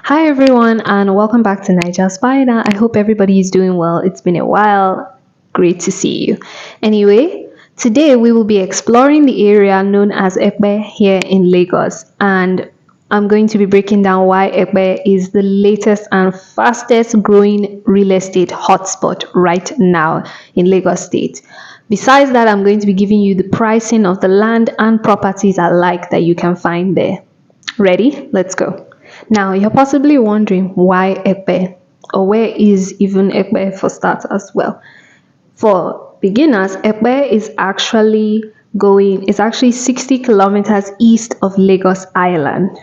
Hi everyone and welcome back to Niger Spider. I hope everybody is doing well. It's been a while. Great to see you. Anyway, today we will be exploring the area known as Ekpe here in Lagos, and I'm going to be breaking down why Ekpe is the latest and fastest growing real estate hotspot right now in Lagos State. Besides that, I'm going to be giving you the pricing of the land and properties alike that you can find there. Ready? Let's go. Now, you're possibly wondering why Ekpe, or where is even Ekpe for start as well. For beginners, Ekpe is actually 60 kilometers east of Lagos Island.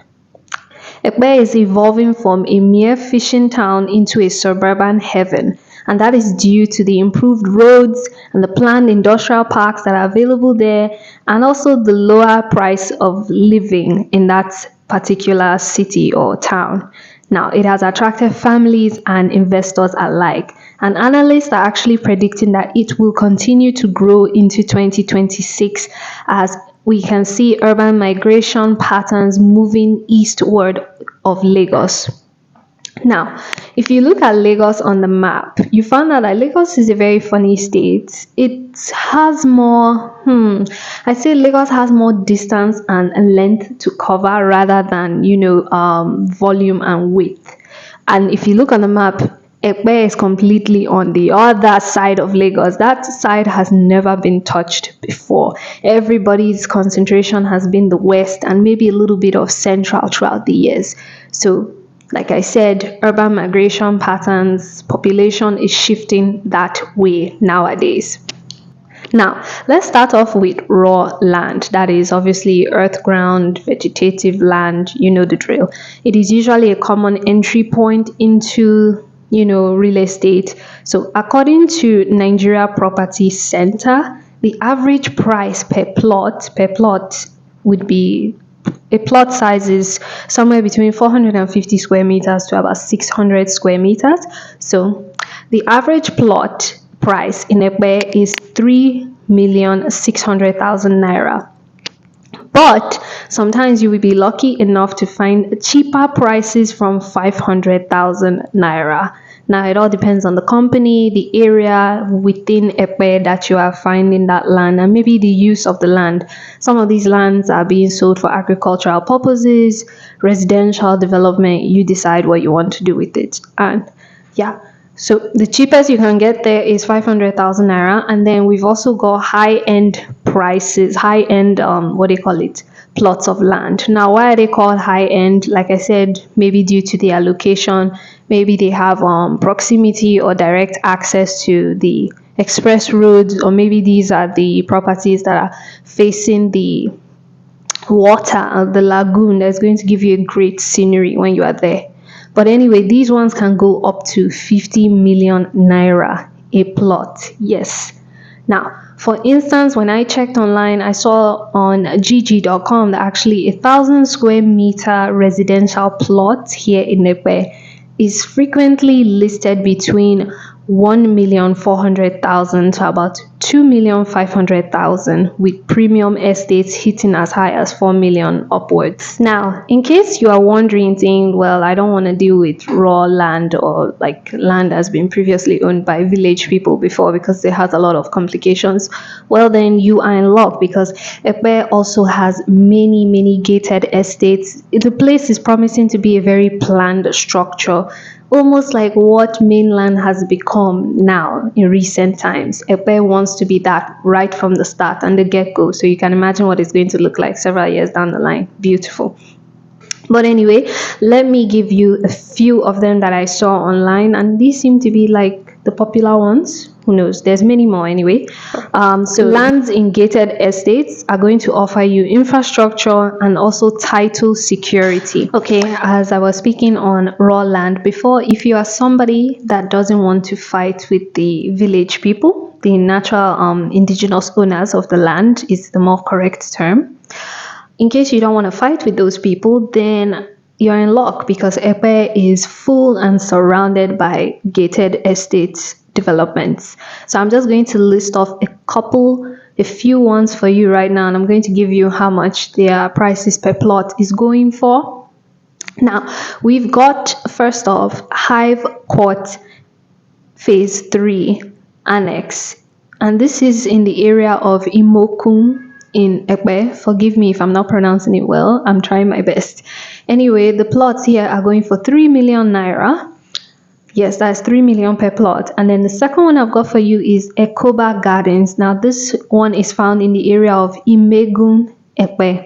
Ekpe is evolving from a mere fishing town into a suburban heaven, and that is due to the improved roads and the planned industrial parks that are available there, and also the lower price of living in that particular city or town. Now, it has attracted families and investors alike, and analysts are actually predicting that it will continue to grow into 2026 as we can see urban migration patterns moving eastward of Lagos. Now, if you look at Lagos on the map, you find out that Lagos is a very funny state. It has I say Lagos has more distance and length to cover rather than, volume and width. And if you look on the map, Ekpe is completely on the other side of Lagos. That side has never been touched before. Everybody's concentration has been the west and maybe a little bit of central throughout the years. So, like I said, urban migration patterns, population is shifting that way nowadays. Now, let's start off with raw land. That is obviously earth ground, vegetative land, you know the drill. It is usually a common entry point into, real estate. So, according to Nigeria Property Center, the average price per plot would be a plot size is somewhere between 450 square meters to about 600 square meters. So the average plot price in Ekpe is 3,600,000 naira. But sometimes you will be lucky enough to find cheaper prices from 500,000 naira. Now, it all depends on the company, the area within Ekpe that you are finding that land, and maybe the use of the land. Some of these lands are being sold for agricultural purposes, residential development. You decide what you want to do with it. And yeah, so the cheapest you can get there is 500,000 naira, and then we've also got high-end prices, high-end what do you call it? Plots of land. Now, why are they called high-end? Like I said, maybe due to their location, maybe they have proximity or direct access to the express roads, or maybe these are the properties that are facing the water, the lagoon. That's going to give you a great scenery when you are there. But anyway, these ones can go up to 50 million naira a plot. Yes. Now, for instance, when I checked online, I saw on gg.com that actually 1,000 square meter residential plot here in Ekpe is frequently listed between 1,400,000 to about 2,500,000, with premium estates hitting as high as 4 million upwards. Now, in case you are wondering, saying, well, I don't want to deal with raw land or like land has been previously owned by village people before because it has a lot of complications, well, then you are in luck because Ekpe also has many gated estates. The place is promising to be a very planned structure, almost like what mainland has become now in recent times. Ekpe wants to be that right from the start and the get-go, so you can imagine what it's going to look like several years down the line. Beautiful. But anyway, let me give you a few of them that I saw online, and these seem to be like the popular ones. Who knows? There's many more anyway. So lands in gated estates are going to offer you infrastructure and also title security. Okay, as I was speaking on raw land before, if you are somebody that doesn't want to fight with the village people, the natural indigenous owners of the land is the more correct term. In case you don't want to fight with those people, then you're in luck because Ekpe is full and surrounded by gated estates developments. So I'm just going to list off a few ones for you right now, and I'm going to give you how much their prices per plot is going for. Now, we've got first off Hive Court Phase 3 Annex, and this is in the area of Imokun in Ekpe. Forgive me if I'm not pronouncing it well, I'm trying my best. Anyway, the plots here are going for 3 million naira. Yes, that's 3 million per plot. And then the second one I've got for you is Ekoba Gardens. Now, this one is found in the area of Imegun Ekpe.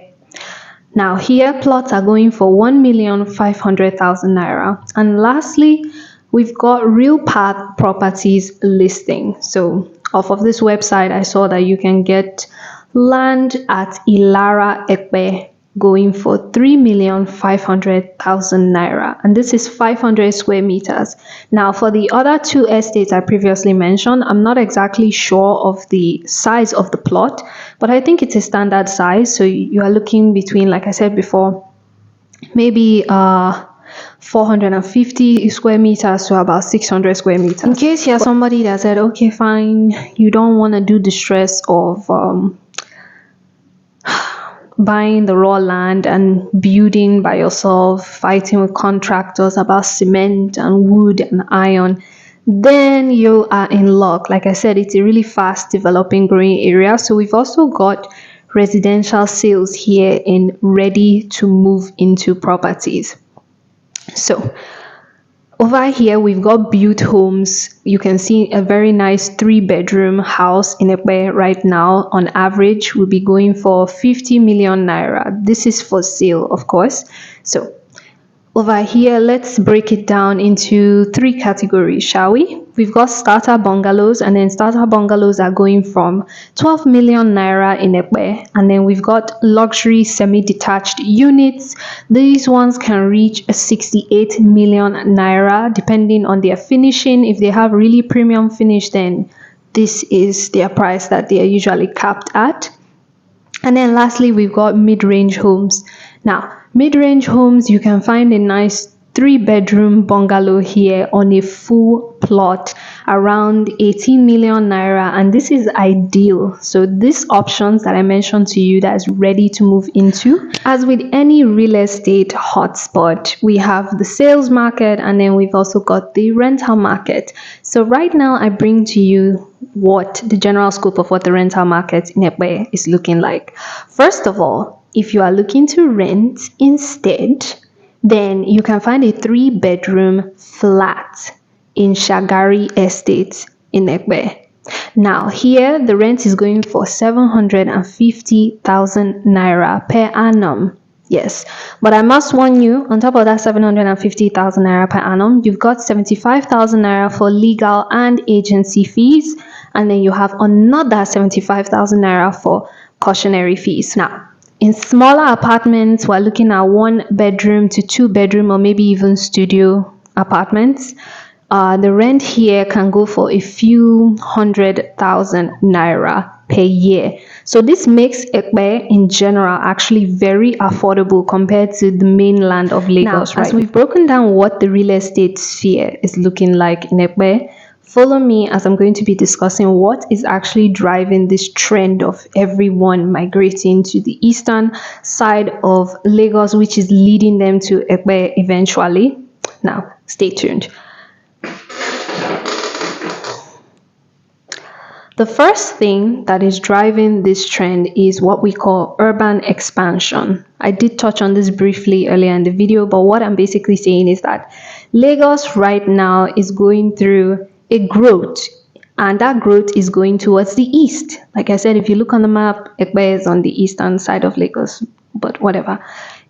Now, here plots are going for 1,500,000 naira. And lastly, we've got Real Path Properties listing. So, off of this website, I saw that you can get land at Ilara Ekpe going for 3,500,000 naira, and this is 500 square meters. Now, for the other two estates I previously mentioned, I'm not exactly sure of the size of the plot, but I think it's a standard size. So you are looking between, like I said before, maybe 450 square meters to about 600 square meters. In case you're somebody that said, okay, fine, you don't want to do the stress of buying the raw land and building by yourself, fighting with contractors about cement and wood and iron, then you are in luck. Like I said, it's a really fast developing, growing area. So we've also got residential sales here in ready to move into properties. So over here, we've got built homes. You can see a very nice 3-bedroom house in Ekpe right now. On average, will be going for 50 million naira. This is for sale, of course. So over here, let's break it down into 3 categories, shall we? We've got starter bungalows, and then starter bungalows are going from 12 million naira in Ekpe. And then we've got luxury semi-detached units. These ones can reach 68 million naira depending on their finishing. If they have really premium finish, then this is their price that they are usually capped at. And then lastly, we've got mid-range homes. Now, mid-range homes, you can find a nice 3-bedroom bungalow here on a full plot around 18 million naira, and this is ideal. So these options that I mentioned to you, that's ready to move into. As with any real estate hotspot, we have the sales market, and then we've also got the rental market. So right now I bring to you what the general scope of what the rental market in Ekpe is looking like. First of all, if you are looking to rent instead, then you can find a 3-bedroom flat in Shagari Estate in Ekpe. Now, here the rent is going for 750,000 naira per annum. Yes, but I must warn you, on top of that 750,000 naira per annum, you've got 75,000 naira for legal and agency fees, and then you have another 75,000 naira for cautionary fees. Now, in smaller apartments, we're looking at 1-bedroom to 2-bedroom or maybe even studio apartments. The rent here can go for a few 100,000 naira per year. So this makes Ekpe in general actually very affordable compared to the mainland of Lagos. Now, as we've broken down what the real estate sphere is looking like in Ekpe, follow me as I'm going to be discussing what is actually driving this trend of everyone migrating to the eastern side of Lagos, which is leading them to Ekpe eventually. Now, stay tuned. The first thing that is driving this trend is what we call urban expansion. I did touch on this briefly earlier in the video, but what I'm basically saying is that Lagos right now is going through a growth, and that growth is going towards the east. Like I said, if you look on the map, Ekpe is on the eastern side of Lagos, but whatever.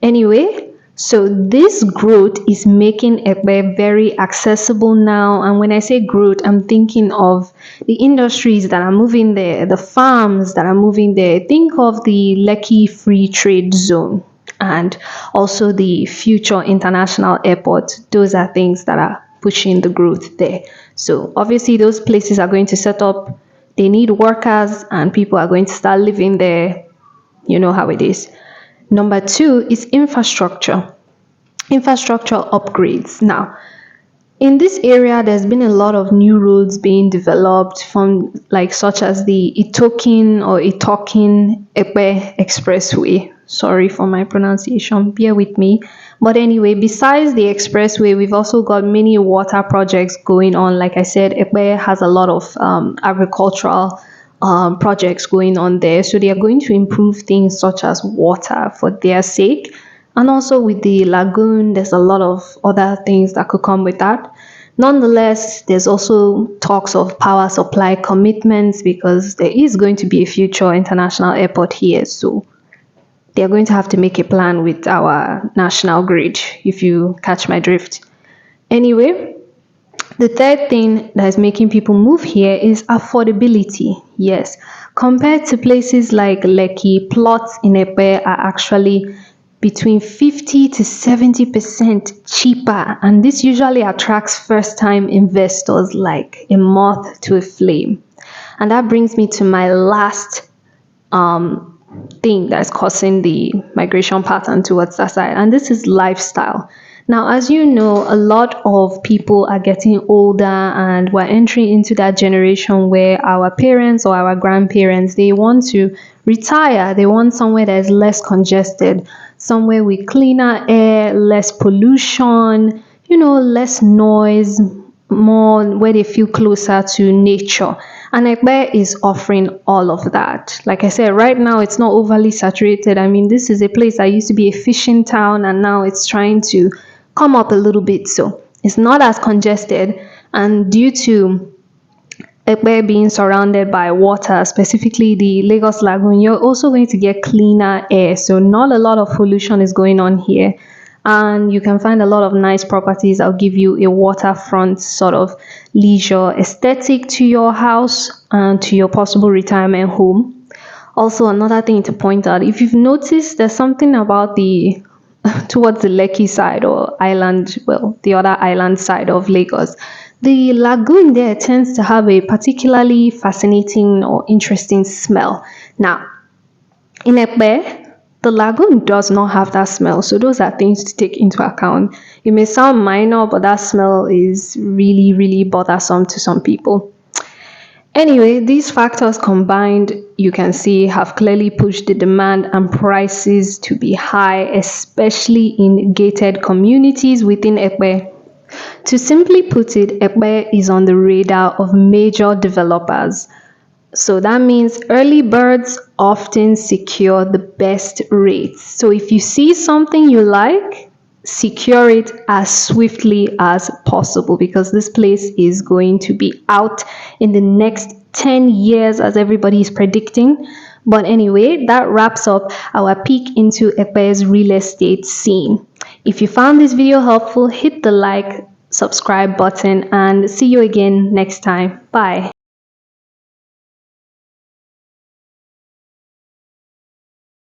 Anyway, so this growth is making Ekpe very accessible now. And when I say growth, I'm thinking of the industries that are moving there, the farms that are moving there. Think of the Lekki Free Trade Zone and also the future international airport. Those are things that are pushing the growth there. So obviously those places are going to set up, they need workers and people are going to start living there. You know how it is. Number 2 is infrastructure upgrades. Now, in this area, there's been a lot of new roads being developed from such as the Itokin Ekpe Expressway. Sorry for my pronunciation, bear with me. But anyway, besides the expressway, we've also got many water projects going on. Like I said, Ekpe has a lot of agricultural projects going on there. So they are going to improve things such as water for their sake. And also with the lagoon, there's a lot of other things that could come with that. Nonetheless, there's also talks of power supply commitments because there is going to be a future international airport here. So they're going to have to make a plan with our national grid, if you catch my drift. Anyway, the third thing that is making people move here is affordability. Yes, compared to places like Lekki, plots in Epe are actually between 50 to 70% cheaper, and this usually attracts first time investors like a moth to a flame. And that brings me to my last thing that's causing the migration pattern towards that side, and this is lifestyle. Now, as you know, a lot of people are getting older and we're entering into that generation where our parents or our grandparents, they want to retire. They want somewhere that is less congested, somewhere with cleaner air, less pollution, less noise, more where they feel closer to nature. And Ekpe is offering all of that. Like I said, right now it's not overly saturated. I mean, this is a place that used to be a fishing town and now it's trying to come up a little bit. So it's not as congested. And due to Ekpe being surrounded by water, specifically the Lagos Lagoon, you're also going to get cleaner air. So not a lot of pollution is going on here. And you can find a lot of nice properties that'll give you a waterfront sort of leisure aesthetic to your house and to your possible retirement home. Also, another thing to point out, if you've noticed, there's something about the towards the Lekki side or island, well, the other island side of Lagos. The lagoon there tends to have a particularly fascinating or interesting smell. Now, in Ekpe, the lagoon does not have that smell, so those are things to take into account. It may sound minor, but that smell is really, really bothersome to some people. Anyway, these factors combined, you can see, have clearly pushed the demand and prices to be high, especially in gated communities within Ekpe. To simply put it, Ekpe is on the radar of major developers. So that means early birds often secure the best rates. So if you see something you like, secure it as swiftly as possible because this place is going to be out in the next 10 years as everybody is predicting. But anyway, that wraps up our peek into Ekpe's real estate scene. If you found this video helpful, hit the like, subscribe button, and see you again next time. Bye.